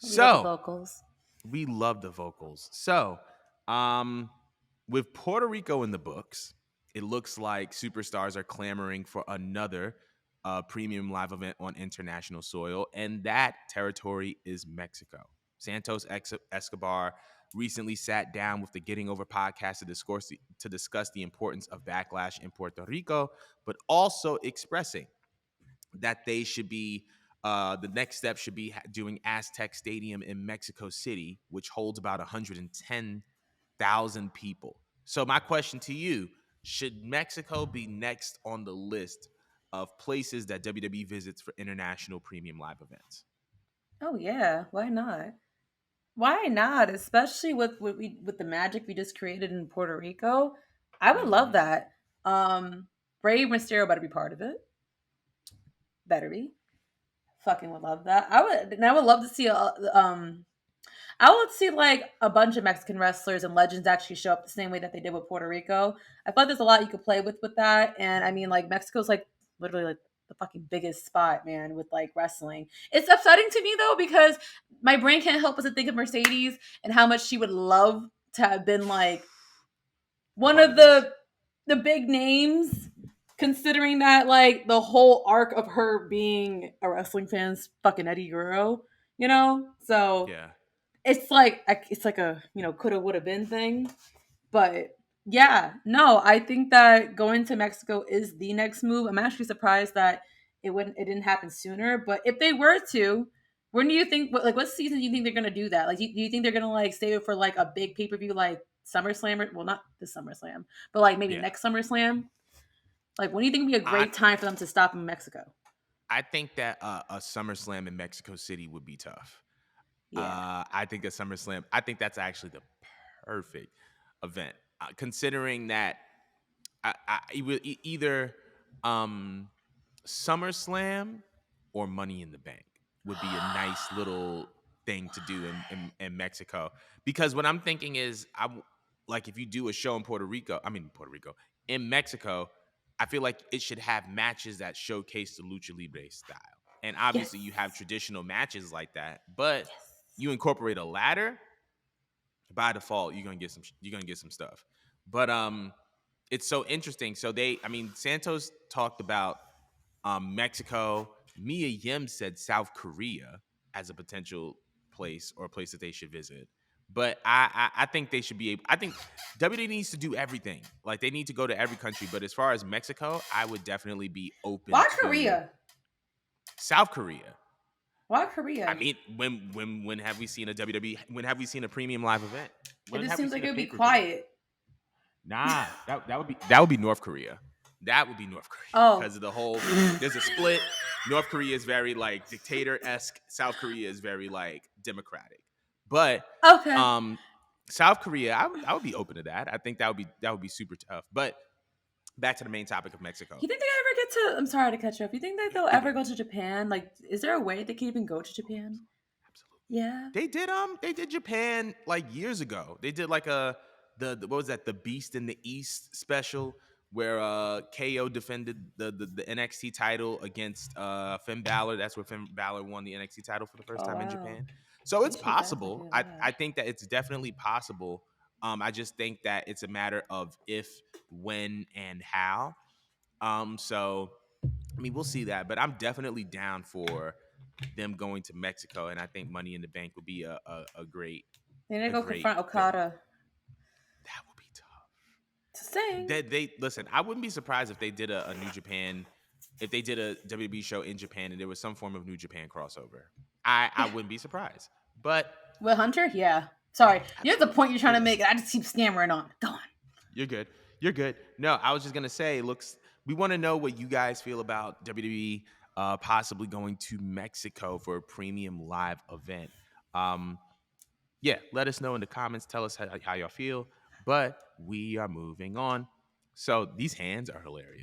We love the So vocals. we love the vocals. So, with Puerto Rico in the books, it looks like superstars are clamoring for another premium live event on international soil, and that territory is Mexico. Escobar recently sat down with the Getting Over podcast to discuss the importance of backlash in Puerto Rico, but also expressing that they should be the next step should be doing Aztec Stadium in Mexico City, which holds about 110,000 people. So my question to you, should Mexico be next on the list of places that WWE visits for international premium live events? Oh yeah, why not? Why not? Especially with the magic we just created in Puerto Rico. I would love Mm-hmm. that. Brave Mysterio better be part of it. Better be. Fucking would love that. I would love to see I would see like a bunch of Mexican wrestlers and legends actually show up the same way that they did with Puerto Rico. I thought there's a lot you could play with that, and I mean like Mexico's like literally like the fucking biggest spot, man, with like wrestling. It's upsetting to me though because my brain can't help but to think of Mercedes and how much she would love to have been like A one part of of this. the big names, considering that like the whole arc of her being a wrestling fan's fucking Eddie Guerrero, you know. So Yeah. it's like a coulda woulda been thing, but yeah, no, I think that going to Mexico is the next move. I'm actually surprised that it didn't happen sooner. But if they were to, when do you think what season do you think they're gonna do that? Like, do you think they're gonna like save it for like a big pay per view like SummerSlam? Or, well, not this SummerSlam, but like maybe Yeah. next SummerSlam. Like, when do you think would be a I great time for them to stop in Mexico? I think that a SummerSlam in Mexico City would be tough. Yeah. I think a SummerSlam. I think that's actually the perfect event, considering that either um, SummerSlam or Money in the Bank would be a nice little thing to do in Mexico. Because what I'm thinking is, like if you do a show in Puerto Rico, in Mexico, I feel like it should have matches that showcase the lucha libre style. And Yes. obviously, you have traditional matches like that, but Yes. you incorporate a ladder, by default you're gonna get some stuff. But it's so interesting. So Santos talked about Mexico. Mia Yim said South Korea as a potential place or a place that they should visit. But I think they should be able. I think WWE needs to do everything. Like they need to go to every country. But as far as Mexico, I would definitely be open Why to Korea? South Korea. Why I Korea? mean, when have we seen a WWE? When have we seen a premium live event? It When just have we seems like seen it a would pay be per view? quiet. Nah, that would be North Korea. That would be North Korea Oh. because of the whole. There's a split. North Korea is very like dictator esque. South Korea is very like democratic. But Okay. um, South Korea, I would be open to that. I think that would be super tough. But back to the main topic of Mexico. You think they ever get to? I'm sorry to catch up. You think that they'll You're ever good. go to Japan? Like, is there a way they can even go to Japan? Absolutely. Yeah. They did Japan like years ago. They did like what was that, the Beast in the East special where KO defended the NXT title against Finn Balor. That's where Finn Balor won the NXT title for the first Oh time in wow. Japan. So They it's should definitely possible. do I that. think that it's definitely possible. I just think that it's a matter of if, when, and how. So I mean, we'll see that, but I'm definitely down for them going to Mexico, and I think Money in the Bank would be a great They need to a go great confront thing. Okada. That would be tough. To sing. They listen. I wouldn't be surprised if they did a New Japan, if they did a WWE show in Japan, and there was some form of New Japan crossover. I Yeah. wouldn't be surprised, but Will Hunter? Yeah. Sorry. You have the absolutely, point you're trying you're to good. make. I just keep stammering on. Go on. You're good. You're good. No, I was just gonna say, looks. We want to know what you guys feel about WWE possibly going to Mexico for a premium live event. Um, yeah, let us know in the comments. Tell us how y'all feel. But we are moving on. So these hands are hilarious.